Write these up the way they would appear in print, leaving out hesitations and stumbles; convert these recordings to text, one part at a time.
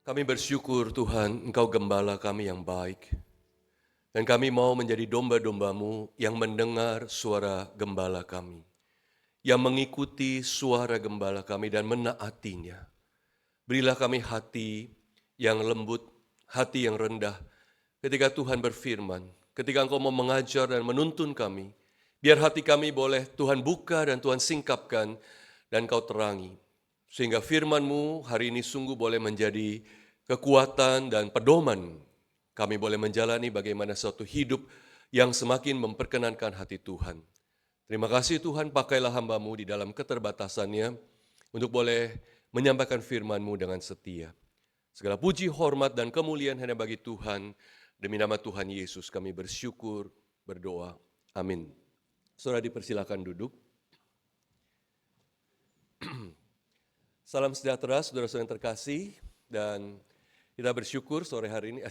Kami bersyukur Tuhan, Engkau gembala kami yang baik. Dan kami mau menjadi domba-domba-Mu yang mendengar suara gembala kami. Yang mengikuti suara gembala kami dan menaatinya. Berilah kami hati yang lembut, hati yang rendah. Ketika Tuhan berfirman, ketika Engkau mau mengajar dan menuntun kami, biar hati kami boleh Tuhan buka dan Tuhan singkapkan dan Kau terangi. Sehingga firman-Mu hari ini sungguh boleh menjadi kekuatan dan pedoman. Kami boleh menjalani bagaimana suatu hidup yang semakin memperkenankan hati Tuhan. Terima kasih Tuhan, pakailah hamba-Mu di dalam keterbatasannya untuk boleh menyampaikan firman-Mu dengan setia. Segala puji, hormat, dan kemuliaan hanya bagi Tuhan. Demi nama Tuhan Yesus kami bersyukur, berdoa. Amin. Saudara dipersilakan duduk. Salam sejahtera saudara-saudara yang terkasih, dan kita bersyukur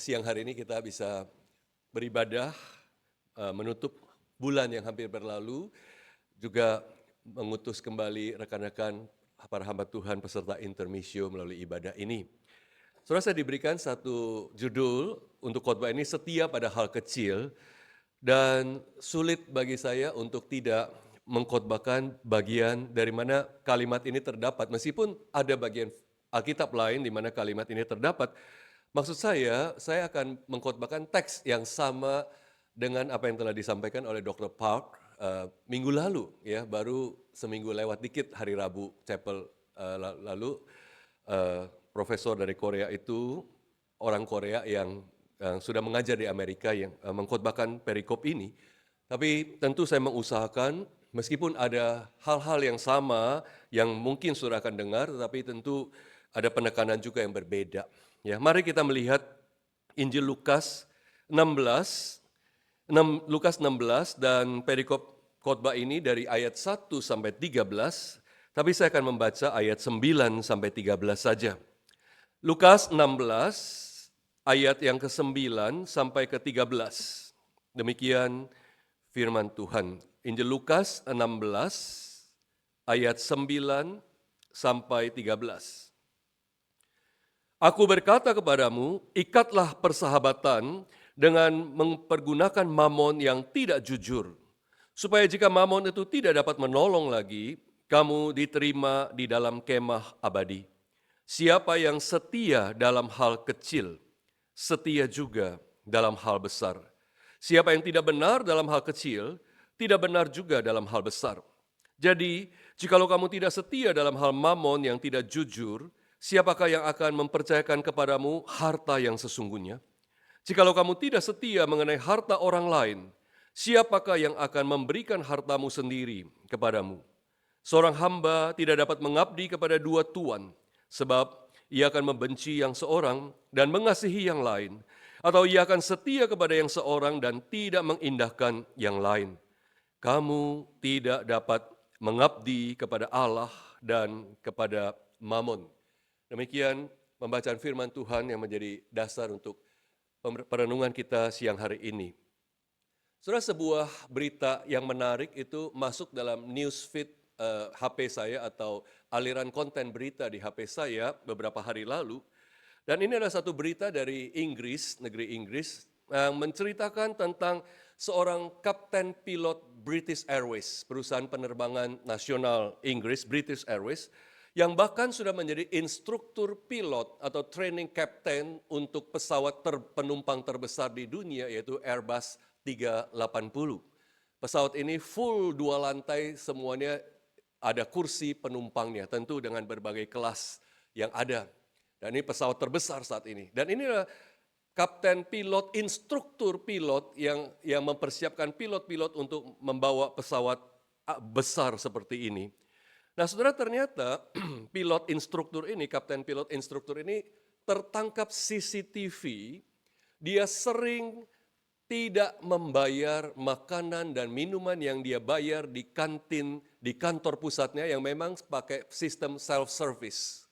siang hari ini kita bisa beribadah menutup bulan yang hampir berlalu, juga mengutus kembali rekan-rekan para hamba Tuhan peserta intermissio melalui ibadah ini. Saudara, saya diberikan satu judul untuk khotbah ini, setia pada hal kecil, dan sulit bagi saya untuk tidak mengkhotbahkan bagian dari mana kalimat ini terdapat, meskipun ada bagian Alkitab lain di mana kalimat ini terdapat. Maksud saya akan mengkhotbahkan teks yang sama dengan apa yang telah disampaikan oleh Dr. Park minggu lalu, ya, baru seminggu lewat dikit hari Rabu Chapel lalu. Profesor dari Korea itu, orang Korea yang sudah mengajar di Amerika yang mengkhotbahkan perikop ini. Tapi tentu saya mengusahakan, meskipun ada hal-hal yang sama yang mungkin sudah akan dengar, tetapi tentu ada penekanan juga yang berbeda. Ya, mari kita melihat Injil Lukas 16, Lukas 16 dan perikop khotbah ini dari ayat 1 sampai 13, tapi saya akan membaca ayat 9 sampai 13 saja. Lukas 16 ayat yang ke-9 sampai ke-13. Demikian firman Tuhan. Injil Lukas 16 ayat 9 sampai 13. Aku berkata kepadamu, ikatlah persahabatan dengan mempergunakan mamon yang tidak jujur, supaya jika mamon itu tidak dapat menolong lagi, kamu diterima di dalam kemah abadi. Siapa yang setia dalam hal kecil, setia juga dalam hal besar. Siapa yang tidak benar dalam hal kecil, tidak benar juga dalam hal besar. Jadi, jikalau kamu tidak setia dalam hal mamon yang tidak jujur, siapakah yang akan mempercayakan kepadamu harta yang sesungguhnya? Jikalau kamu tidak setia mengenai harta orang lain, siapakah yang akan memberikan hartamu sendiri kepadamu? Seorang hamba tidak dapat mengabdi kepada dua tuan, sebab ia akan membenci yang seorang dan mengasihi yang lain, atau ia akan setia kepada yang seorang dan tidak mengindahkan yang lain. Kamu tidak dapat mengabdi kepada Allah dan kepada Mamon. Demikian pembacaan firman Tuhan yang menjadi dasar untuk perenungan kita siang hari ini. Saudara, sebuah berita yang menarik itu masuk dalam newsfeed HP saya atau aliran konten berita di HP saya beberapa hari lalu. Dan ini adalah satu berita dari Inggris, negeri Inggris, yang menceritakan tentang seorang kapten pilot British Airways, perusahaan penerbangan nasional Inggris, British Airways, yang bahkan sudah menjadi instruktur pilot atau training captain untuk pesawat penumpang terbesar di dunia, yaitu Airbus 380. Pesawat ini full 2 lantai, semuanya ada kursi penumpangnya, tentu dengan berbagai kelas yang ada. Dan ini pesawat terbesar saat ini. Dan ini adalah kapten pilot, instruktur pilot yang mempersiapkan pilot-pilot untuk membawa pesawat besar seperti ini. Nah, saudara, ternyata pilot instruktur ini, kapten pilot instruktur ini tertangkap CCTV, dia sering tidak membayar makanan dan minuman yang dia bayar di kantin, di kantor pusatnya yang memang pakai sistem self-service.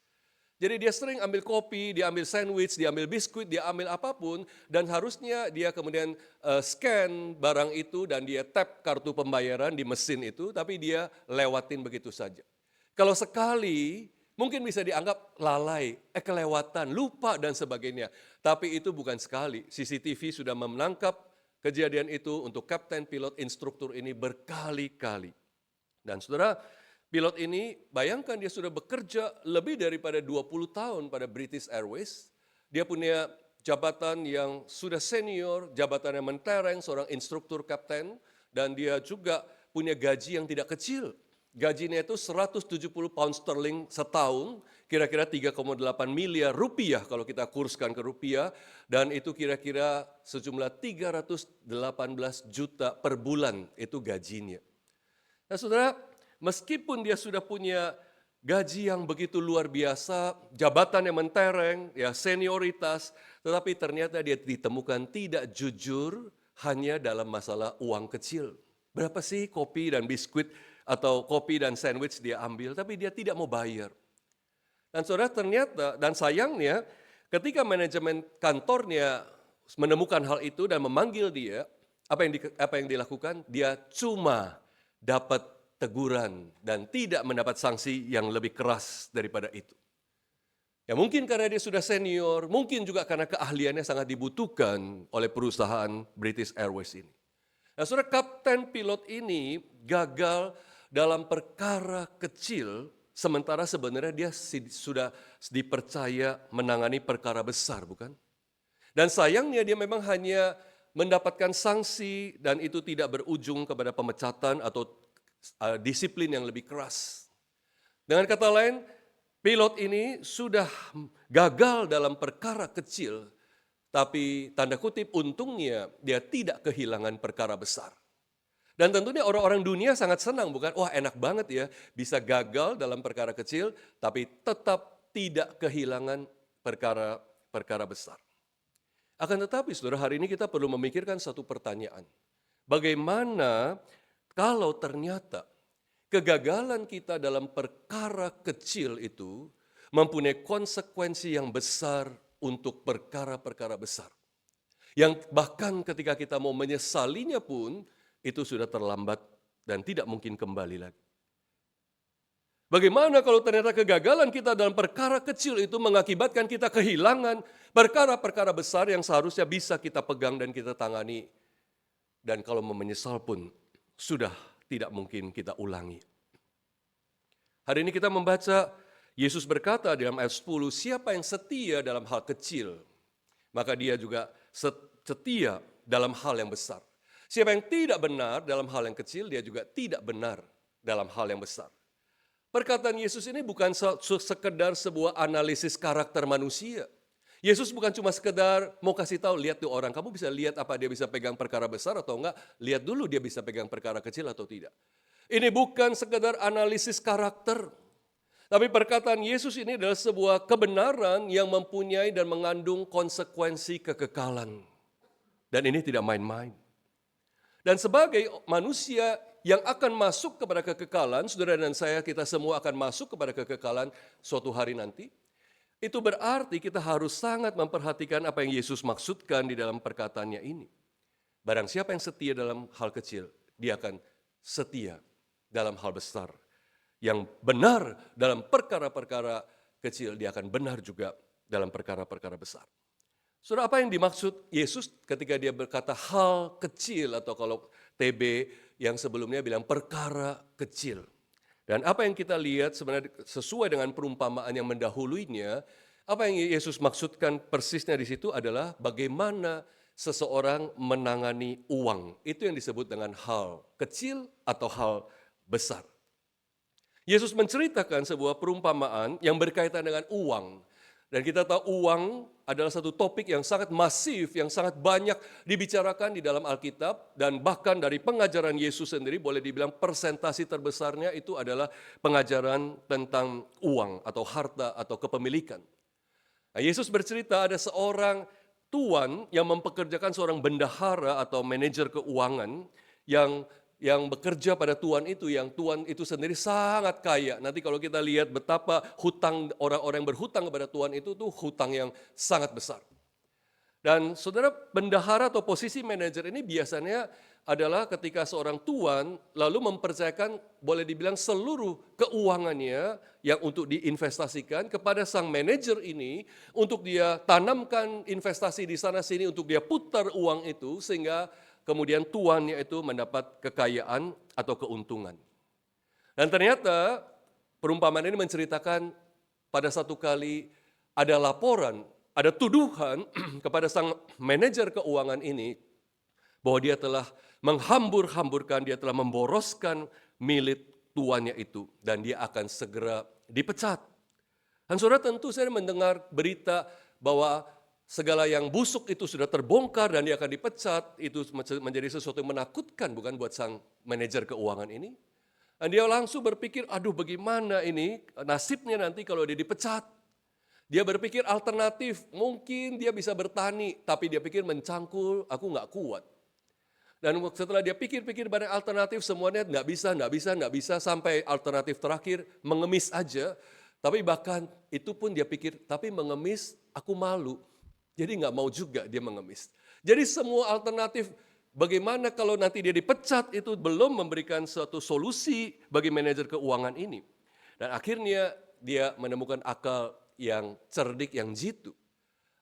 Jadi dia sering ambil kopi, dia ambil sandwich, dia ambil biskuit, dia ambil apapun, dan harusnya dia kemudian scan barang itu dan dia tap kartu pembayaran di mesin itu, tapi dia lewatin begitu saja. Kalau sekali Mungkin bisa dianggap lalai, kelewatan, lupa dan sebagainya. Tapi itu bukan sekali. CCTV sudah menangkap kejadian itu untuk kapten pilot instruktur ini berkali-kali. Dan saudara, pilot ini bayangkan dia sudah bekerja lebih daripada 20 tahun pada British Airways. Dia punya jabatan yang sudah senior, jabatan yang mentereng, seorang instruktur kapten. Dan dia juga punya gaji yang tidak kecil. Gajinya itu 170 pound sterling setahun, kira-kira 3,8 miliar rupiah kalau kita kurskan ke rupiah, dan itu kira-kira sejumlah 318 juta per bulan itu gajinya. Nah saudara, meskipun dia sudah punya gaji yang begitu luar biasa, jabatan yang mentereng, ya senioritas, tetapi ternyata dia ditemukan tidak jujur hanya dalam masalah uang kecil. Berapa sih kopi dan biskuit atau kopi dan sandwich dia ambil, tapi dia tidak mau bayar. Dan saudara ternyata, dan sayangnya ketika manajemen kantornya menemukan hal itu dan memanggil dia, apa yang dilakukan? Dia cuma dapat teguran dan tidak mendapat sanksi yang lebih keras daripada itu. Ya mungkin karena dia sudah senior, mungkin juga karena keahliannya sangat dibutuhkan oleh perusahaan British Airways ini. Nah saudara, kapten pilot ini gagal dalam perkara kecil, sementara sebenarnya dia sudah dipercaya menangani perkara besar, bukan? Dan sayangnya dia memang hanya mendapatkan sanksi dan itu tidak berujung kepada pemecatan atau disiplin yang lebih keras. Dengan kata lain, pilot ini sudah gagal dalam perkara kecil, tapi tanda kutip untungnya dia tidak kehilangan perkara besar. Dan tentunya orang-orang dunia sangat senang, bukan? Wah enak banget ya, bisa gagal dalam perkara kecil, tapi tetap tidak kehilangan perkara besar. Akan tetapi saudara, hari ini kita perlu memikirkan satu pertanyaan. Bagaimana kalau ternyata kegagalan kita dalam perkara kecil itu mempunyai konsekuensi yang besar untuk perkara-perkara besar. Yang bahkan ketika kita mau menyesalinya pun, itu sudah terlambat dan tidak mungkin kembali lagi. Bagaimana kalau ternyata kegagalan kita dalam perkara kecil itu mengakibatkan kita kehilangan perkara-perkara besar yang seharusnya bisa kita pegang dan kita tangani. Dan kalau menyesal pun sudah tidak mungkin kita ulangi. Hari ini kita membaca Yesus berkata dalam ayat 10, siapa yang setia dalam hal kecil, maka dia juga setia dalam hal yang besar. Siapa yang tidak benar dalam hal yang kecil, dia juga tidak benar dalam hal yang besar. Perkataan Yesus ini bukan sekedar sebuah analisis karakter manusia. Yesus bukan cuma sekedar mau kasih tahu, lihat tuh orang, kamu bisa lihat apa dia bisa pegang perkara besar atau enggak, lihat dulu dia bisa pegang perkara kecil atau tidak. Ini bukan sekedar analisis karakter, tapi perkataan Yesus ini adalah sebuah kebenaran yang mempunyai dan mengandung konsekuensi kekekalan. Dan ini tidak main-main. Dan sebagai manusia yang akan masuk kepada kekekalan, saudara dan saya, kita semua akan masuk kepada kekekalan suatu hari nanti. Itu berarti kita harus sangat memperhatikan apa yang Yesus maksudkan di dalam perkataannya ini. Barang siapa yang setia dalam hal kecil, dia akan setia dalam hal besar. Yang benar dalam perkara-perkara kecil, dia akan benar juga dalam perkara-perkara besar. Saudara, apa yang dimaksud Yesus ketika dia berkata hal kecil, atau kalau TB yang sebelumnya bilang perkara kecil. Dan apa yang kita lihat sebenarnya sesuai dengan perumpamaan yang mendahuluinya, apa yang Yesus maksudkan persisnya di situ adalah bagaimana seseorang menangani uang. Itu yang disebut dengan hal kecil atau hal besar. Yesus menceritakan sebuah perumpamaan yang berkaitan dengan uang. Dan kita tahu uang adalah satu topik yang sangat masif, yang sangat banyak dibicarakan di dalam Alkitab. Dan bahkan dari pengajaran Yesus sendiri boleh dibilang persentasi terbesarnya itu adalah pengajaran tentang uang atau harta atau kepemilikan. Nah, Yesus bercerita ada seorang tuan yang mempekerjakan seorang bendahara atau manajer keuangan yang bekerja pada tuan itu, yang tuan itu sendiri sangat kaya. Nanti kalau kita lihat betapa hutang orang-orang yang berhutang kepada tuan itu tuh hutang yang sangat besar. Dan saudara, bendahara atau posisi manajer ini biasanya adalah ketika seorang tuan lalu mempercayakan boleh dibilang seluruh keuangannya yang untuk diinvestasikan kepada sang manajer ini untuk dia tanamkan investasi di sana sini untuk dia putar uang itu sehingga kemudian tuannya itu mendapat kekayaan atau keuntungan. Dan ternyata perumpamaan ini menceritakan pada satu kali ada laporan, ada tuduhan kepada sang manajer keuangan ini bahwa dia telah menghambur-hamburkan, dia telah memboroskan milik tuannya itu dan dia akan segera dipecat. Dan saudara tentu saya mendengar berita bahwa segala yang busuk itu sudah terbongkar dan dia akan dipecat, itu menjadi sesuatu yang menakutkan bukan buat sang manajer keuangan ini. Dan dia langsung berpikir, aduh bagaimana ini nasibnya nanti kalau dia dipecat. Dia berpikir alternatif, mungkin dia bisa bertani, tapi dia pikir mencangkul, aku nggak kuat. Dan setelah dia pikir-pikir banyak alternatif, semuanya nggak bisa, sampai alternatif terakhir mengemis aja. Tapi bahkan itu pun dia pikir, tapi mengemis aku malu. Jadi nggak mau juga dia mengemis. Jadi semua alternatif, bagaimana kalau nanti dia dipecat itu belum memberikan suatu solusi bagi manajer keuangan ini. Dan akhirnya dia menemukan akal yang cerdik, yang jitu.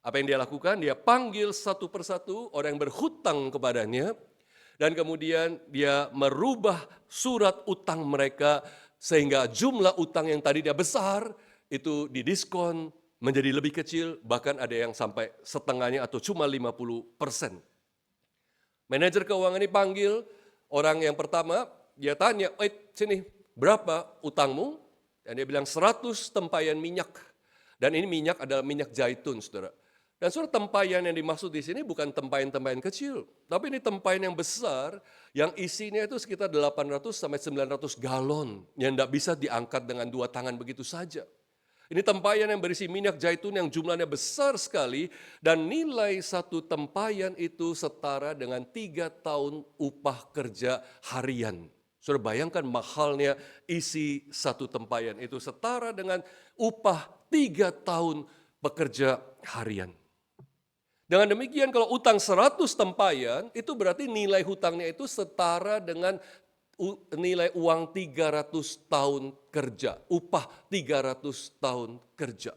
Apa yang dia lakukan? Dia panggil satu persatu orang yang berhutang kepadanya, dan kemudian dia merubah surat utang mereka sehingga jumlah utang yang tadinya besar itu didiskon menjadi lebih kecil, bahkan ada yang sampai setengahnya atau cuma 50%. Manajer keuangan ini panggil orang yang pertama, dia tanya, sini berapa utangmu? Dan dia bilang 100 tempayan minyak. Dan ini minyak adalah minyak zaitun, saudara. Dan saudara, tempayan yang dimaksud di sini bukan tempayan-tempayan kecil, tapi ini tempayan yang besar yang isinya itu sekitar 800 sampai 900 galon yang tidak bisa diangkat dengan dua tangan begitu saja. Ini tempayan yang berisi minyak zaitun yang jumlahnya besar sekali dan nilai satu tempayan itu setara dengan 3 tahun upah kerja harian. Saudara bayangkan mahalnya isi satu tempayan itu setara dengan upah 3 tahun pekerja harian. Dengan demikian kalau utang 100 tempayan, itu berarti nilai hutangnya itu setara dengan nilai uang 300 tahun kerja, upah 300 tahun kerja.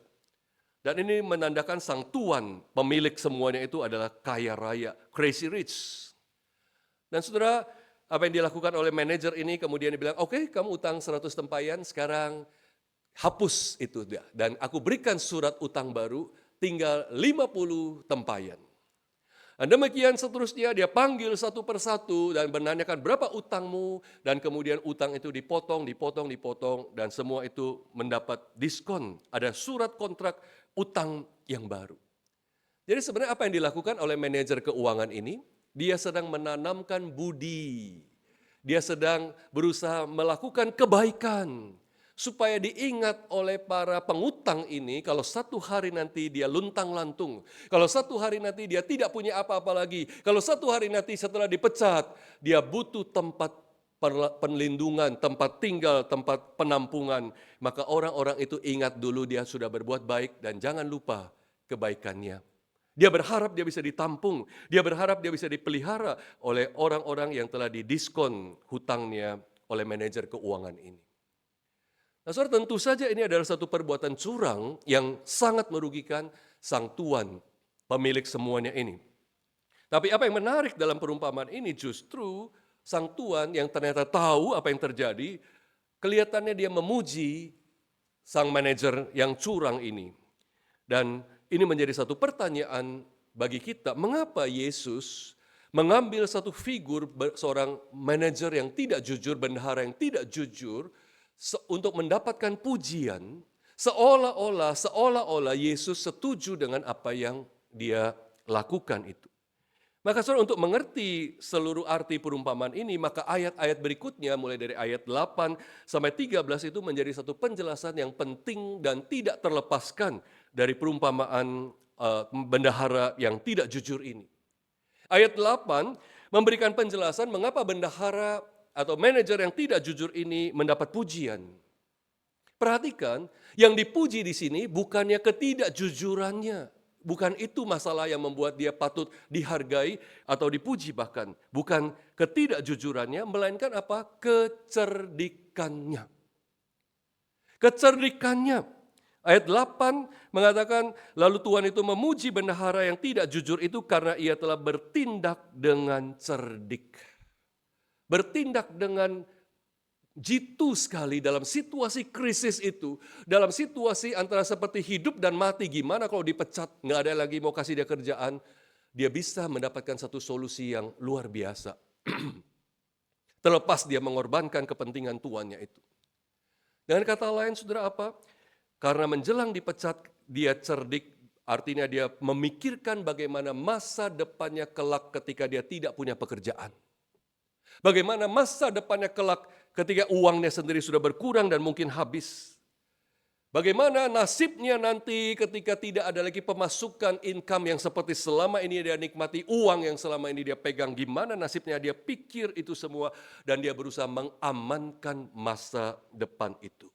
Dan ini menandakan sang tuan, pemilik semuanya itu adalah kaya raya, crazy rich. Dan saudara, apa yang dilakukan oleh manajer ini kemudian dibilang, oke, kamu utang 100 tempayan, sekarang hapus itu dia. Dan aku berikan surat utang baru, tinggal 50 tempayan. Dan demikian seterusnya dia panggil satu persatu dan menanyakan berapa utangmu, dan kemudian utang itu dipotong, dan semua itu mendapat diskon. Ada surat kontrak utang yang baru. Jadi sebenarnya apa yang dilakukan oleh manajer keuangan ini? Dia sedang menanamkan budi. Dia sedang berusaha melakukan kebaikan. Supaya diingat oleh para pengutang ini kalau satu hari nanti dia luntang-lantung. Kalau satu hari nanti dia tidak punya apa-apa lagi. Kalau satu hari nanti setelah dipecat, dia butuh tempat perlindungan, tempat tinggal, tempat penampungan. Maka orang-orang itu ingat dulu dia sudah berbuat baik dan jangan lupa kebaikannya. Dia berharap dia bisa ditampung, dia berharap dia bisa dipelihara oleh orang-orang yang telah didiskon hutangnya oleh manajer keuangan ini. Nah, saudara, tentu saja ini adalah satu perbuatan curang yang sangat merugikan sang tuan, pemilik semuanya ini. Tapi apa yang menarik dalam perumpamaan ini justru sang tuan yang ternyata tahu apa yang terjadi, kelihatannya dia memuji sang manajer yang curang ini. Dan ini menjadi satu pertanyaan bagi kita, mengapa Yesus mengambil satu figur seorang manajer yang tidak jujur, bendahara yang tidak jujur, untuk mendapatkan pujian, seolah-olah Yesus setuju dengan apa yang dia lakukan itu. Maka saudara, untuk mengerti seluruh arti perumpamaan ini, maka ayat-ayat berikutnya mulai dari ayat 8 sampai 13 itu menjadi satu penjelasan yang penting dan tidak terlepaskan dari perumpamaan bendahara yang tidak jujur ini. Ayat 8 memberikan penjelasan mengapa bendahara atau manajer yang tidak jujur ini mendapat pujian. Perhatikan, yang dipuji di sini bukannya ketidakjujurannya, Bukan itu masalah yang membuat dia patut dihargai atau dipuji bahkan. Bukan ketidakjujurannya, melainkan apa? Kecerdikannya. Kecerdikannya. Ayat 8 mengatakan, lalu Tuhan itu memuji bendahara yang tidak jujur itu karena ia telah bertindak dengan cerdik. Bertindak dengan jitu sekali dalam situasi krisis itu, dalam situasi antara seperti hidup dan mati, gimana kalau dipecat, nggak ada lagi mau kasih dia kerjaan, dia bisa mendapatkan satu solusi yang luar biasa. Terlepas dia mengorbankan kepentingan tuannya itu. Dengan kata lain, saudara apa? Karena menjelang dipecat, dia cerdik, artinya dia memikirkan bagaimana masa depannya kelak ketika dia tidak punya pekerjaan. Bagaimana masa depannya kelak ketika uangnya sendiri sudah berkurang dan mungkin habis. Bagaimana nasibnya nanti ketika tidak ada lagi pemasukan income yang seperti selama ini dia nikmati, uang yang selama ini dia pegang. Gimana nasibnya, dia pikir itu semua dan dia berusaha mengamankan masa depan itu.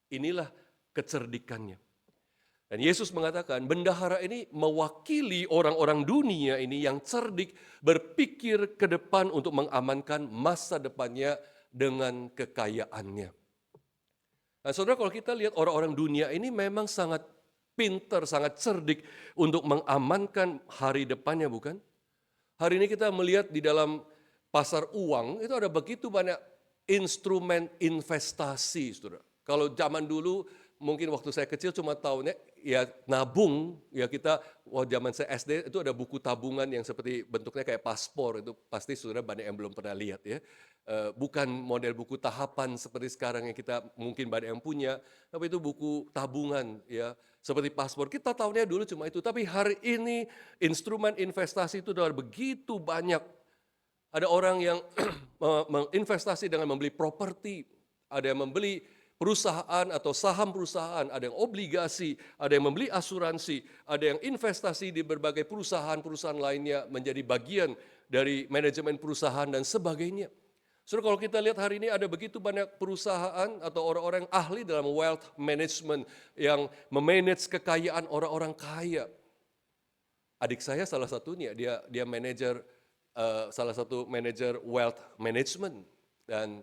Inilah kecerdikannya. Dan Yesus mengatakan bendahara ini mewakili orang-orang dunia ini yang cerdik berpikir ke depan untuk mengamankan masa depannya dengan kekayaannya. Nah, saudara, kalau kita lihat orang-orang dunia ini memang sangat pintar, sangat cerdik untuk mengamankan hari depannya, bukan? Hari ini kita melihat di dalam pasar uang itu ada begitu banyak instrumen investasi, saudara. Kalau zaman dulu mungkin waktu saya kecil cuma tahunya ya nabung, ya kita zaman saya SD itu ada buku tabungan yang seperti bentuknya kayak paspor, itu pasti saudara banyak yang belum pernah lihat ya. Bukan model buku tahapan seperti sekarang yang kita mungkin banyak yang punya, tapi itu buku tabungan ya, seperti paspor. Kita tahunya dulu cuma itu, tapi hari ini instrumen investasi itu sudah begitu banyak. Ada orang yang menginvestasi dengan membeli properti, ada yang membeli perusahaan atau saham perusahaan, ada yang obligasi, ada yang membeli asuransi, ada yang investasi di berbagai perusahaan-perusahaan lainnya menjadi bagian dari manajemen perusahaan dan sebagainya. Saudara, kalau kita lihat hari ini ada begitu banyak perusahaan atau orang-orang yang ahli dalam wealth management yang memanage kekayaan orang-orang kaya. Adik saya salah satunya, dia manajer salah satu manajer wealth management dan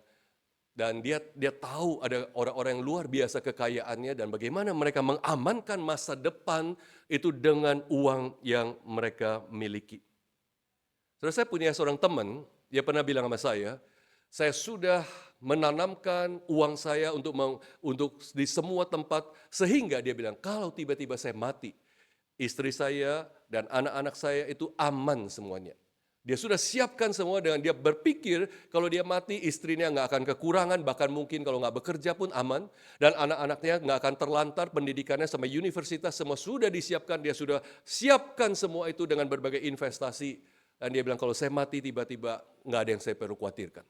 dia tahu ada orang-orang yang luar biasa kekayaannya dan bagaimana mereka mengamankan masa depan itu dengan uang yang mereka miliki. Terus saya punya seorang teman, dia pernah bilang sama saya sudah menanamkan uang saya untuk di semua tempat sehingga dia bilang kalau tiba-tiba saya mati, istri saya dan anak-anak saya itu aman semuanya. Dia sudah siapkan semua dengan dia berpikir kalau dia mati istrinya nggak akan kekurangan, bahkan mungkin kalau nggak bekerja pun aman. Dan anak-anaknya nggak akan terlantar, pendidikannya sampai universitas semua sudah disiapkan. Dia sudah siapkan semua itu dengan berbagai investasi. Dan dia bilang kalau saya mati tiba-tiba nggak ada yang saya perlu khawatirkan.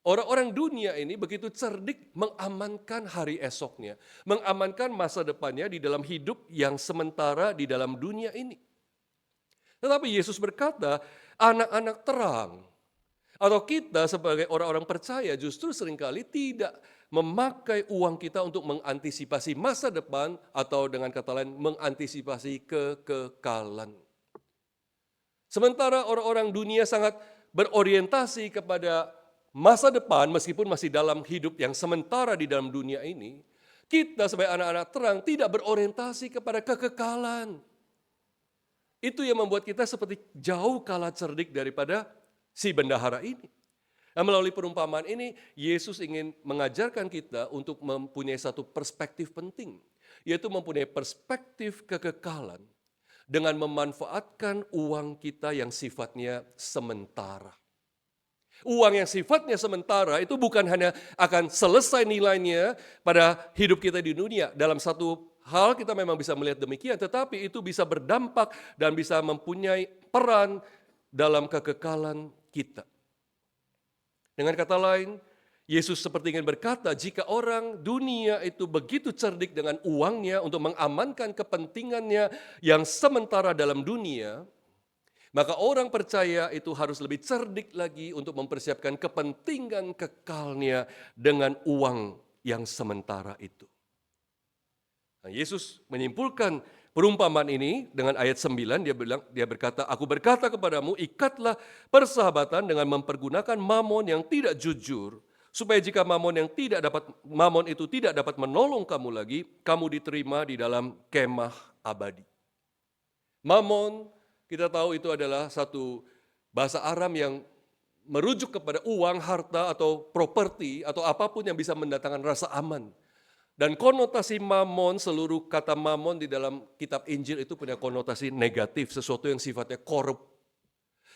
Orang-orang dunia ini begitu cerdik mengamankan hari esoknya. Mengamankan masa depannya di dalam hidup yang sementara di dalam dunia ini. Tetapi Yesus berkata, anak-anak terang atau kita sebagai orang-orang percaya justru seringkali tidak memakai uang kita untuk mengantisipasi masa depan atau dengan kata lain mengantisipasi kekekalan. Sementara orang-orang dunia sangat berorientasi kepada masa depan meskipun masih dalam hidup yang sementara di dalam dunia ini, kita sebagai anak-anak terang tidak berorientasi kepada kekekalan. Itu yang membuat kita seperti jauh kalah cerdik daripada si bendahara ini. Nah, melalui perumpamaan ini, Yesus ingin mengajarkan kita untuk mempunyai satu perspektif penting, yaitu mempunyai perspektif kekekalan dengan memanfaatkan uang kita yang sifatnya sementara. Uang yang sifatnya sementara itu bukan hanya akan selesai nilainya pada hidup kita di dunia. Dalam satu hal kita memang bisa melihat demikian, tetapi itu bisa berdampak dan bisa mempunyai peran dalam kekekalan kita. Dengan kata lain, Yesus seperti ingin berkata, jika orang dunia itu begitu cerdik dengan uangnya untuk mengamankan kepentingannya yang sementara dalam dunia, maka orang percaya itu harus lebih cerdik lagi untuk mempersiapkan kepentingan kekalnya dengan uang yang sementara itu. Nah, Yesus menyimpulkan perumpamaan ini dengan ayat 9 dia berkata, "Aku berkata kepadamu, ikatlah persahabatan dengan mempergunakan mamon yang tidak jujur, supaya jika mamon itu tidak dapat menolong kamu lagi, kamu diterima di dalam kemah abadi." Mamon, kita tahu itu adalah satu bahasa Aram yang merujuk kepada uang, harta, atau properti, atau apapun yang bisa mendatangkan rasa aman. Dan konotasi mamon, seluruh kata mamon di dalam kitab Injil itu punya konotasi negatif, sesuatu yang sifatnya korup.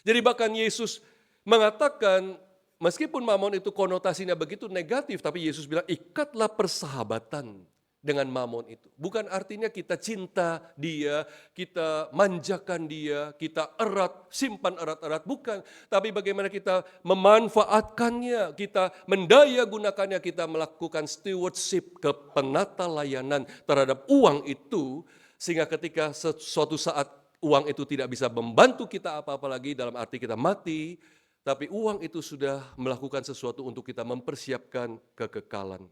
Jadi bahkan Yesus mengatakan, meskipun mamon itu konotasinya begitu negatif, tapi Yesus bilang, ikatlah persahabatan dengan mamon itu. Bukan artinya kita cinta dia, kita manjakan dia, kita erat, simpan erat-erat, bukan. Tapi bagaimana kita memanfaatkannya, kita mendaya gunakannya, kita melakukan stewardship, penata layanan terhadap uang itu, sehingga ketika suatu saat uang itu tidak bisa membantu kita apa-apa lagi, dalam arti kita mati, tapi uang itu sudah melakukan sesuatu untuk kita mempersiapkan kekekalan.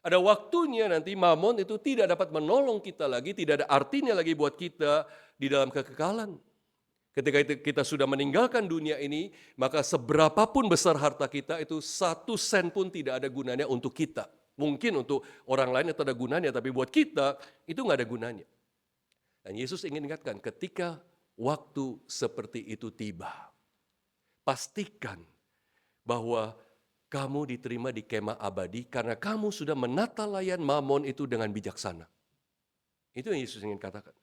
Ada waktunya nanti mamon itu tidak dapat menolong kita lagi, tidak ada artinya lagi buat kita di dalam kekekalan. Ketika kita sudah meninggalkan dunia ini, maka seberapapun besar harta kita itu 1 sen pun tidak ada gunanya untuk kita. Mungkin untuk orang lain itu ada gunanya, tapi buat kita itu nggak ada gunanya. Dan Yesus ingin ingatkan, ketika waktu seperti itu tiba, pastikan bahwa kamu diterima di kemah abadi karena kamu sudah menata layan mamon itu dengan bijaksana. Itu yang Yesus ingin katakan.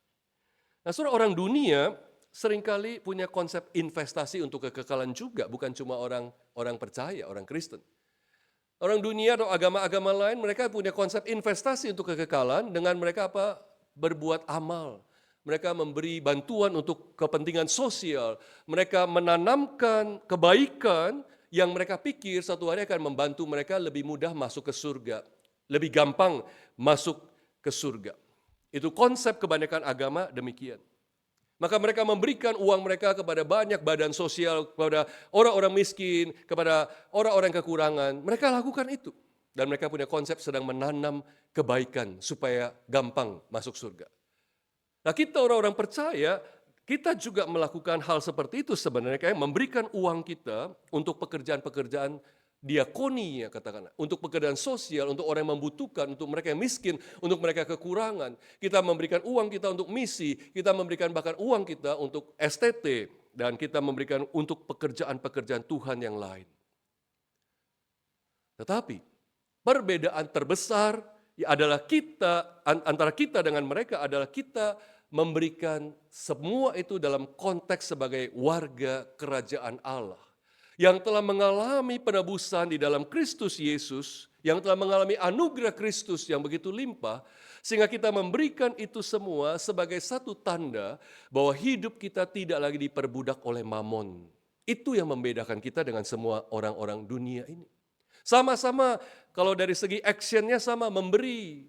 Nah, saudara, orang dunia seringkali punya konsep investasi untuk kekekalan juga, bukan cuma orang percaya, orang Kristen. Orang dunia atau agama-agama lain, mereka punya konsep investasi untuk kekekalan dengan mereka apa? Berbuat amal. Mereka memberi bantuan untuk kepentingan sosial. Mereka menanamkan kebaikan yang mereka pikir satu hari akan membantu mereka lebih mudah masuk ke surga. Lebih gampang masuk ke surga. Itu konsep kebanyakan agama demikian. Maka mereka memberikan uang mereka kepada banyak badan sosial, kepada orang-orang miskin, kepada orang-orang kekurangan. Mereka lakukan itu. Dan mereka punya konsep sedang menanam kebaikan supaya gampang masuk surga. Nah, kita orang-orang percaya, kita juga melakukan hal seperti itu sebenarnya, kayak memberikan uang kita untuk pekerjaan-pekerjaan diakoni, ya katakanlah, untuk pekerjaan sosial, untuk orang yang membutuhkan, untuk mereka yang miskin, untuk mereka kekurangan. Kita memberikan uang kita untuk misi, kita memberikan bahkan uang kita untuk STT, dan kita memberikan untuk pekerjaan-pekerjaan Tuhan yang lain. Tetapi perbedaan terbesar adalah kita, antara kita dengan mereka adalah kita memberikan semua itu dalam konteks sebagai warga kerajaan Allah yang telah mengalami penebusan di dalam Kristus Yesus, yang telah mengalami anugerah Kristus yang begitu limpah, sehingga kita memberikan itu semua sebagai satu tanda bahwa hidup kita tidak lagi diperbudak oleh mamon. Itu yang membedakan kita dengan semua orang-orang dunia ini. Sama-sama kalau dari segi actionnya sama, memberi,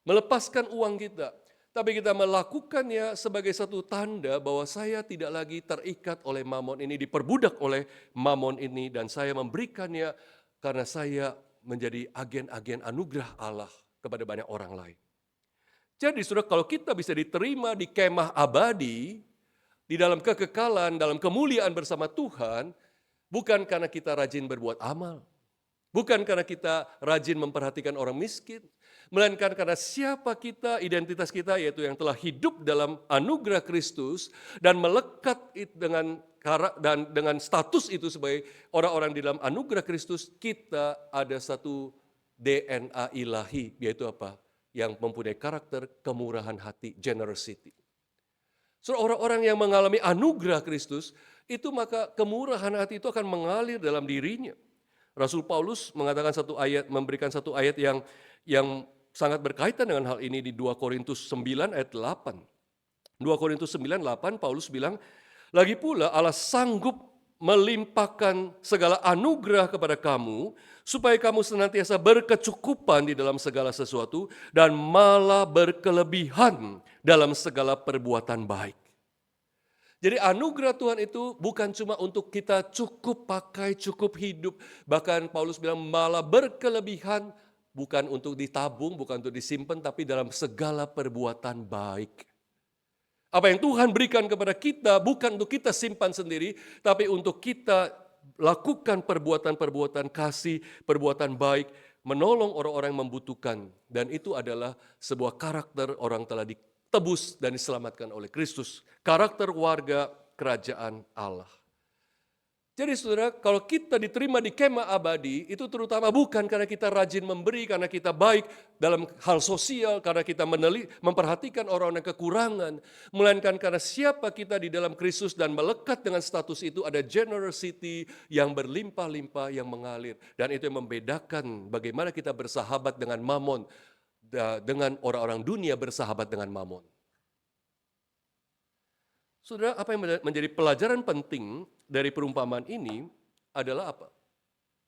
melepaskan uang kita. Tapi kita melakukannya sebagai satu tanda bahwa saya tidak lagi terikat oleh mamon ini, diperbudak oleh mamon ini, dan saya memberikannya karena saya menjadi agen-agen anugerah Allah kepada banyak orang lain. Jadi saudara, kalau kita bisa diterima di kemah abadi, di dalam kekekalan, dalam kemuliaan bersama Tuhan, bukan karena kita rajin berbuat amal, bukan karena kita rajin memperhatikan orang miskin, melainkan karena siapa kita, identitas kita, yaitu yang telah hidup dalam anugerah Kristus dan melekat dengan status itu sebagai orang-orang di dalam anugerah Kristus, kita ada satu DNA ilahi, yaitu apa? Yang mempunyai karakter kemurahan hati, generosity. So, orang-orang yang mengalami anugerah Kristus, itu maka kemurahan hati itu akan mengalir dalam dirinya. Rasul Paulus mengatakan memberikan satu ayat yang sangat berkaitan dengan hal ini di 2 Korintus 9 ayat 8. 2 Korintus 9 8 Paulus bilang, lagi pula Allah sanggup melimpahkan segala anugerah kepada kamu, supaya kamu senantiasa berkecukupan di dalam segala sesuatu, dan malah berkelebihan dalam segala perbuatan baik. Jadi anugerah Tuhan itu bukan cuma untuk kita cukup pakai, cukup hidup. Bahkan Paulus bilang malah berkelebihan bukan untuk ditabung, bukan untuk disimpan, tapi dalam segala perbuatan baik. Apa yang Tuhan berikan kepada kita bukan untuk kita simpan sendiri, tapi untuk kita lakukan perbuatan-perbuatan kasih, perbuatan baik, menolong orang-orang yang membutuhkan. Dan itu adalah sebuah karakter orang telah ditebus dan diselamatkan oleh Kristus. Karakter warga kerajaan Allah. Jadi saudara, kalau kita diterima di kemah abadi, itu terutama bukan karena kita rajin memberi, karena kita baik dalam hal sosial, karena kita memperhatikan orang yang kekurangan, melainkan karena siapa kita di dalam Kristus dan melekat dengan status itu ada generosity yang berlimpah-limpah yang mengalir. Dan itu yang membedakan bagaimana kita bersahabat dengan mamon, dengan orang-orang dunia bersahabat dengan mamon. Saudara, apa yang menjadi pelajaran penting dari perumpamaan ini adalah apa?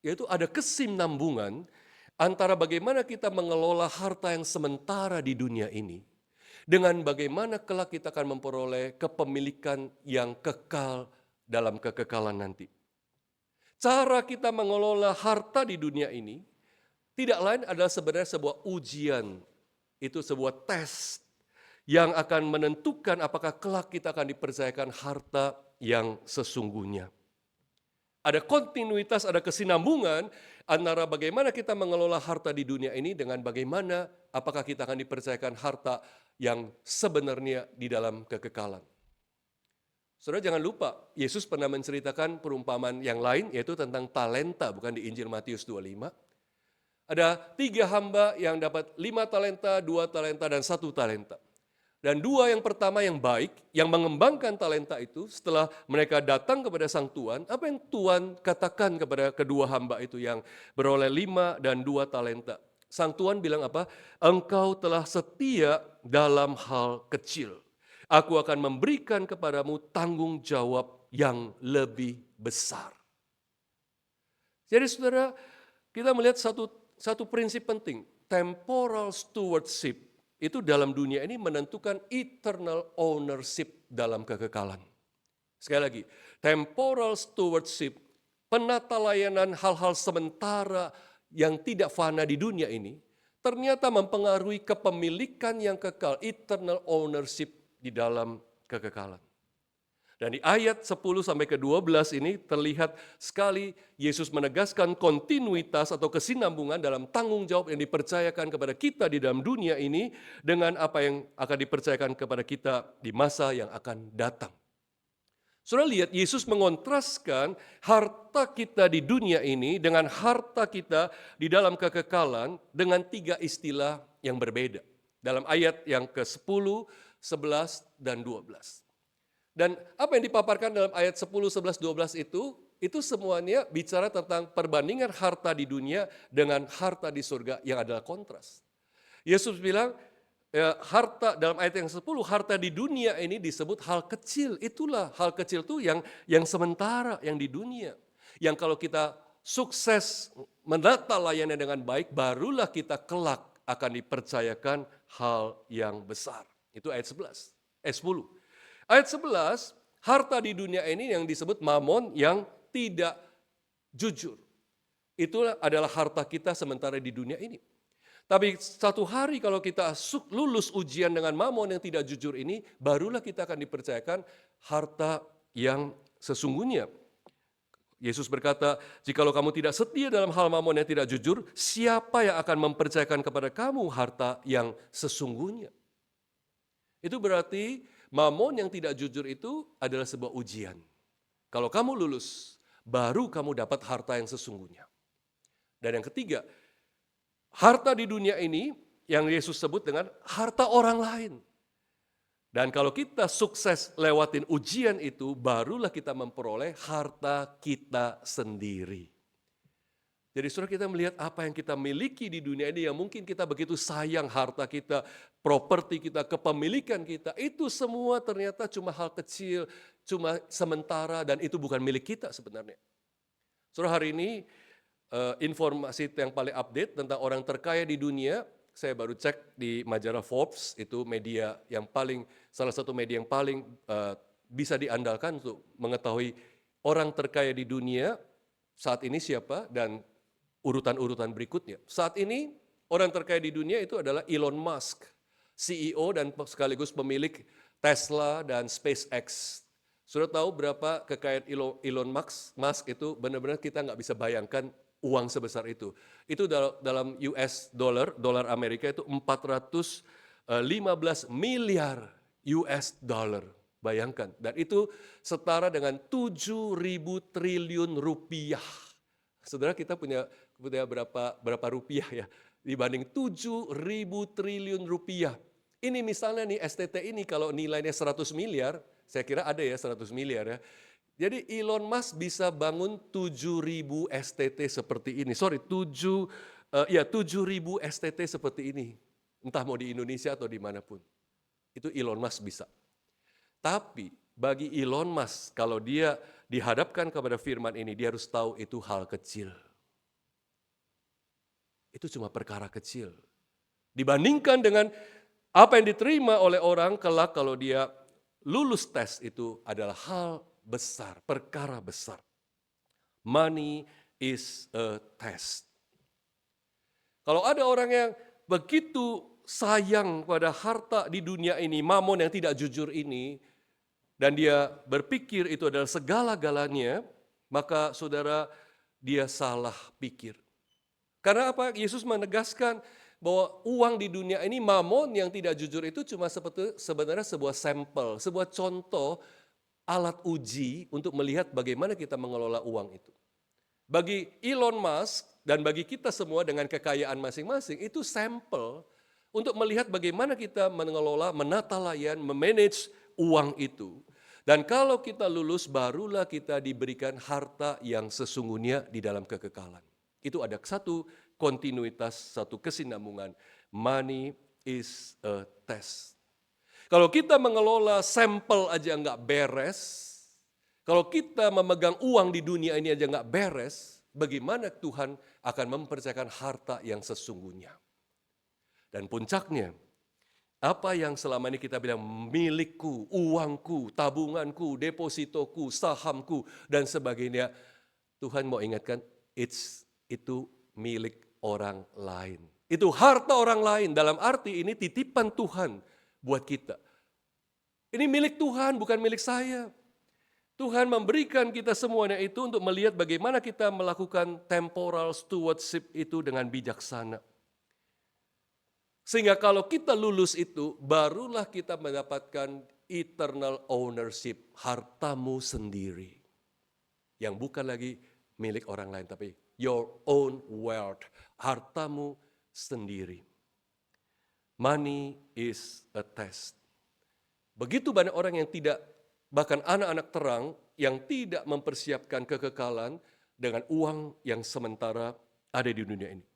Yaitu ada kesinambungan antara bagaimana kita mengelola harta yang sementara di dunia ini dengan bagaimana kelak kita akan memperoleh kepemilikan yang kekal dalam kekekalan nanti. Cara kita mengelola harta di dunia ini tidak lain adalah sebenarnya sebuah ujian, itu sebuah tes yang akan menentukan apakah kelak kita akan dipercayakan harta yang sesungguhnya. Ada kontinuitas, ada kesinambungan antara bagaimana kita mengelola harta di dunia ini dengan bagaimana apakah kita akan dipercayakan harta yang sebenarnya di dalam kekekalan. Saudara jangan lupa, Yesus pernah menceritakan perumpamaan yang lain yaitu tentang talenta, bukan di Injil Matius 25. Ada 3 hamba yang dapat 5 talenta, 2 talenta, dan 1 talenta. Dan 2 yang pertama yang baik, yang mengembangkan talenta itu, setelah mereka datang kepada sang Tuan, apa yang Tuan katakan kepada kedua hamba itu yang beroleh 5 dan 2 talenta? Sang Tuan bilang apa? Engkau telah setia dalam hal kecil. Aku akan memberikan kepadamu tanggung jawab yang lebih besar. Jadi saudara, kita melihat satu prinsip penting, temporal stewardship. Itu dalam dunia ini menentukan eternal ownership dalam kekekalan. Sekali lagi, temporal stewardship, penata layanan hal-hal sementara yang tidak fana di dunia ini, ternyata mempengaruhi kepemilikan yang kekal, eternal ownership di dalam kekekalan. Dan di ayat 10 sampai ke 12 ini terlihat sekali Yesus menegaskan kontinuitas atau kesinambungan dalam tanggung jawab yang dipercayakan kepada kita di dalam dunia ini dengan apa yang akan dipercayakan kepada kita di masa yang akan datang. Saudara lihat Yesus mengontraskan harta kita di dunia ini dengan harta kita di dalam kekekalan dengan 3 istilah yang berbeda. Dalam ayat yang ke-10, 11, dan 12. Dan apa yang dipaparkan dalam ayat 10, 11, 12 itu semuanya bicara tentang perbandingan harta di dunia dengan harta di surga yang adalah kontras. Yesus bilang, harta dalam ayat yang 10, harta di dunia ini disebut hal kecil. Itulah hal kecil itu yang sementara, yang di dunia. Yang kalau kita sukses menata layanan dengan baik, barulah kita kelak akan dipercayakan hal yang besar. Itu ayat 11, ayat 10. Ayat 11, harta di dunia ini yang disebut mamon yang tidak jujur. Itulah adalah harta kita sementara di dunia ini. Tapi satu hari kalau kita lulus ujian dengan mamon yang tidak jujur ini, barulah kita akan dipercayakan harta yang sesungguhnya. Yesus berkata, jikalau kamu tidak setia dalam hal mamon yang tidak jujur, siapa yang akan mempercayakan kepada kamu harta yang sesungguhnya? Itu berarti mamon yang tidak jujur itu adalah sebuah ujian. Kalau kamu lulus, baru kamu dapat harta yang sesungguhnya. Dan yang ketiga, harta di dunia ini yang Yesus sebut dengan harta orang lain. Dan kalau kita sukses lewatin ujian itu, barulah kita memperoleh harta kita sendiri. Jadi saudara kita melihat apa yang kita miliki di dunia ini yang mungkin kita begitu sayang harta kita, properti kita, kepemilikan kita. Itu semua ternyata cuma hal kecil, cuma sementara dan itu bukan milik kita sebenarnya. Saudara hari ini informasi yang paling update tentang orang terkaya di dunia, saya baru cek di majalah Forbes, itu media yang paling, salah satu media yang paling bisa diandalkan untuk mengetahui orang terkaya di dunia saat ini siapa dan urutan-urutan berikutnya. Saat ini Orang terkaya di dunia itu adalah Elon Musk, CEO dan sekaligus pemilik Tesla dan SpaceX. Sudah tahu berapa kekayaan Elon Musk itu benar-benar kita nggak bisa bayangkan uang sebesar itu. Itu dalam US dolar Amerika itu 415 miliar US dollar. Bayangkan. Dan itu setara dengan 7.000 triliun rupiah. Saudara kita punya berapa rupiah ya? Dibanding 7.000 triliun rupiah. Ini misalnya nih STT ini kalau nilainya 100 miliar, saya kira ada ya 100 miliar ya. Jadi Elon Musk bisa bangun 7.000 STT seperti ini. 7.000 STT seperti ini. Entah mau di Indonesia atau dimanapun. Itu Elon Musk bisa. Tapi bagi Elon Musk, kalau dia dihadapkan kepada firman ini, dia harus tahu itu hal kecil. Itu cuma perkara kecil. Dibandingkan dengan apa yang diterima oleh orang kelak kalau dia lulus tes itu adalah hal besar, perkara besar. Money is a test. Kalau ada orang yang begitu sayang pada harta di dunia ini, mamon yang tidak jujur ini, dan dia berpikir itu adalah segala-galanya, maka saudara, dia salah pikir. Karena apa? Yesus menegaskan bahwa uang di dunia ini, mamon yang tidak jujur itu cuma sebenarnya sebuah sampel, sebuah contoh alat uji untuk melihat bagaimana kita mengelola uang itu. Bagi Elon Musk dan bagi kita semua dengan kekayaan masing-masing, itu sampel untuk melihat bagaimana kita mengelola, menata layan, memanage uang itu. Dan kalau kita lulus, barulah kita diberikan harta yang sesungguhnya di dalam kekekalan. Itu ada satu kontinuitas, satu kesinambungan. Money is a test. Kalau kita mengelola sampel aja nggak beres, kalau kita memegang uang di dunia ini aja nggak beres, bagaimana Tuhan akan mempercayakan harta yang sesungguhnya? Dan puncaknya, apa yang selama ini kita bilang milikku, uangku, tabunganku, depositoku, sahamku, dan sebagainya, Tuhan mau ingatkan, itu milik orang lain. Itu harta orang lain, dalam arti ini titipan Tuhan buat kita. Ini milik Tuhan, bukan milik saya. Tuhan memberikan kita semuanya itu untuk melihat bagaimana kita melakukan temporal stewardship itu dengan bijaksana. Sehingga kalau kita lulus itu, barulah kita mendapatkan eternal ownership, hartamu sendiri. Yang bukan lagi milik orang lain, tapi your own wealth, hartamu sendiri. Money is a test. Begitu banyak orang yang tidak, bahkan anak-anak terang, yang tidak mempersiapkan kekekalan dengan uang yang sementara ada di dunia ini.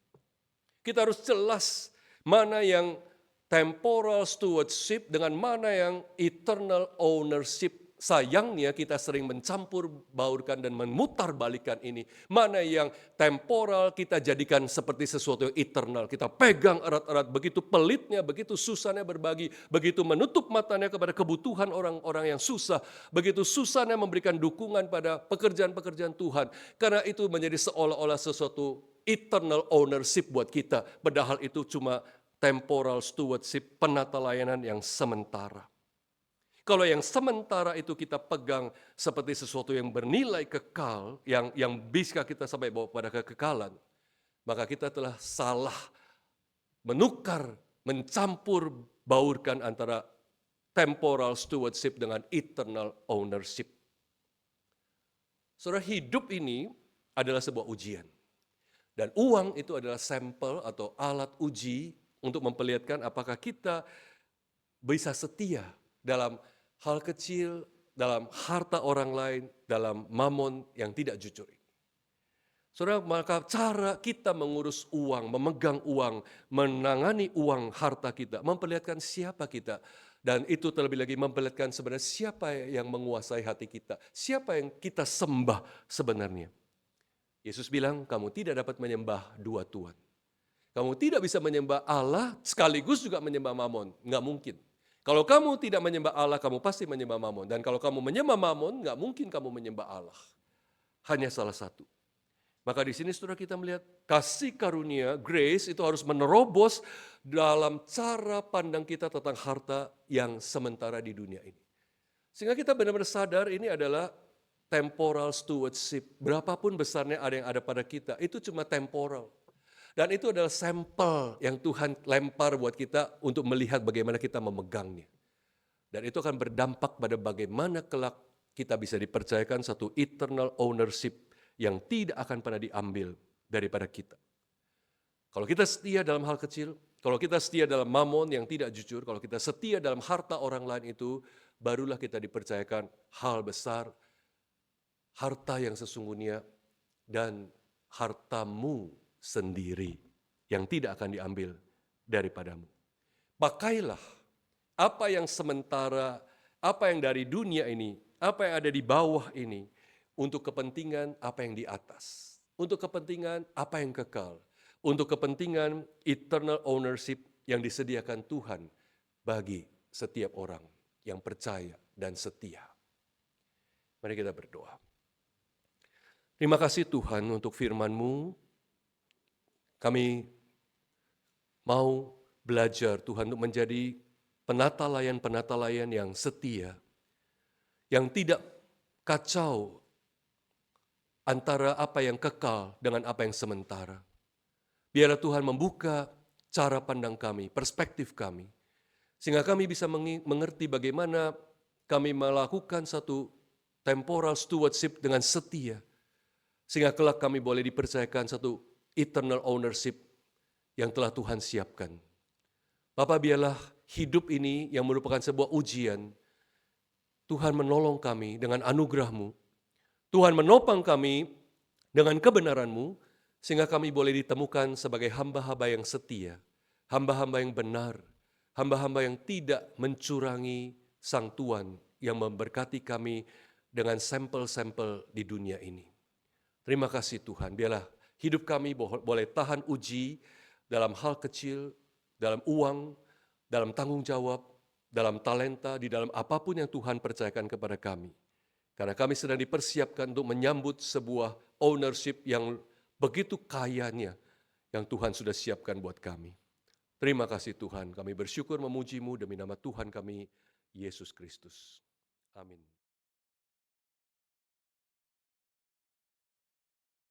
Kita harus jelas mana yang temporal stewardship dengan mana yang eternal ownership. Sayangnya kita sering mencampur baurkan dan memutarbalikkan ini. Mana yang temporal kita jadikan seperti sesuatu yang eternal. Kita pegang erat-erat, begitu pelitnya, begitu susahnya berbagi, begitu menutup matanya kepada kebutuhan orang-orang yang susah, begitu susahnya memberikan dukungan pada pekerjaan-pekerjaan Tuhan. Karena itu menjadi seolah-olah sesuatu eternal ownership buat kita. Padahal itu cuma temporal stewardship, penata layanan yang sementara. Kalau yang sementara itu kita pegang seperti sesuatu yang bernilai kekal, yang bisa kita sampai bawa pada kekekalan, maka kita telah salah menukar, mencampur baurkan antara temporal stewardship dengan eternal ownership. Saudara, hidup ini adalah sebuah ujian. Dan uang itu adalah sampel atau alat uji untuk memperlihatkan apakah kita bisa setia dalam hal kecil, dalam harta orang lain, dalam mamon yang tidak jujur ini. Saudara, maka cara kita mengurus uang, memegang uang, menangani uang harta kita, memperlihatkan siapa kita. Dan itu terlebih lagi memperlihatkan sebenarnya siapa yang menguasai hati kita. Siapa yang kita sembah sebenarnya. Yesus bilang, kamu tidak dapat menyembah dua Tuhan. Kamu tidak bisa menyembah Allah sekaligus juga menyembah mamon. Nggak mungkin. Kalau kamu tidak menyembah Allah, kamu pasti menyembah mamon. Dan kalau kamu menyembah mamon, nggak mungkin kamu menyembah Allah. Hanya salah satu. Maka di sini saudara kita melihat kasih karunia, grace itu harus menerobos dalam cara pandang kita tentang harta yang sementara di dunia ini. Sehingga kita benar-benar sadar ini adalah temporal stewardship. Berapapun besarnya ada yang ada pada kita, itu cuma temporal. Dan itu adalah sampel yang Tuhan lempar buat kita untuk melihat bagaimana kita memegangnya. Dan itu akan berdampak pada bagaimana kelak kita bisa dipercayakan satu eternal ownership yang tidak akan pernah diambil daripada kita. Kalau kita setia dalam hal kecil, kalau kita setia dalam mamon yang tidak jujur, kalau kita setia dalam harta orang lain itu, barulah kita dipercayakan hal besar, harta yang sesungguhnya, dan hartamu sendiri yang tidak akan diambil daripadamu. Pakailah apa yang sementara, apa yang dari dunia ini, apa yang ada di bawah ini, untuk kepentingan apa yang di atas, untuk kepentingan apa yang kekal, untuk kepentingan eternal ownership yang disediakan Tuhan bagi setiap orang yang percaya dan setia. Mari kita berdoa. Terima kasih Tuhan untuk firman-Mu. Kami mau belajar Tuhan untuk menjadi penata layan yang setia, yang tidak kacau antara apa yang kekal dengan apa yang sementara. Biarlah Tuhan membuka cara pandang kami, perspektif kami, sehingga kami bisa mengerti bagaimana kami melakukan satu temporal stewardship dengan setia, sehingga kelak kami boleh dipercayakan satu eternal ownership yang telah Tuhan siapkan. Bapa, biarlah hidup ini yang merupakan sebuah ujian, Tuhan menolong kami dengan anugerah-Mu. Tuhan menopang kami dengan kebenaran-Mu, sehingga kami boleh ditemukan sebagai hamba-hamba yang setia, hamba-hamba yang benar, hamba-hamba yang tidak mencurangi Sang Tuhan yang memberkati kami dengan sampel-sampel di dunia ini. Terima kasih Tuhan, biarlah hidup kami boleh tahan uji dalam hal kecil, dalam uang, dalam tanggung jawab, dalam talenta, di dalam apapun yang Tuhan percayakan kepada kami. Karena kami sedang dipersiapkan untuk menyambut sebuah ownership yang begitu kayanya yang Tuhan sudah siapkan buat kami. Terima kasih Tuhan, kami bersyukur memuji-Mu demi nama Tuhan kami, Yesus Kristus. Amin.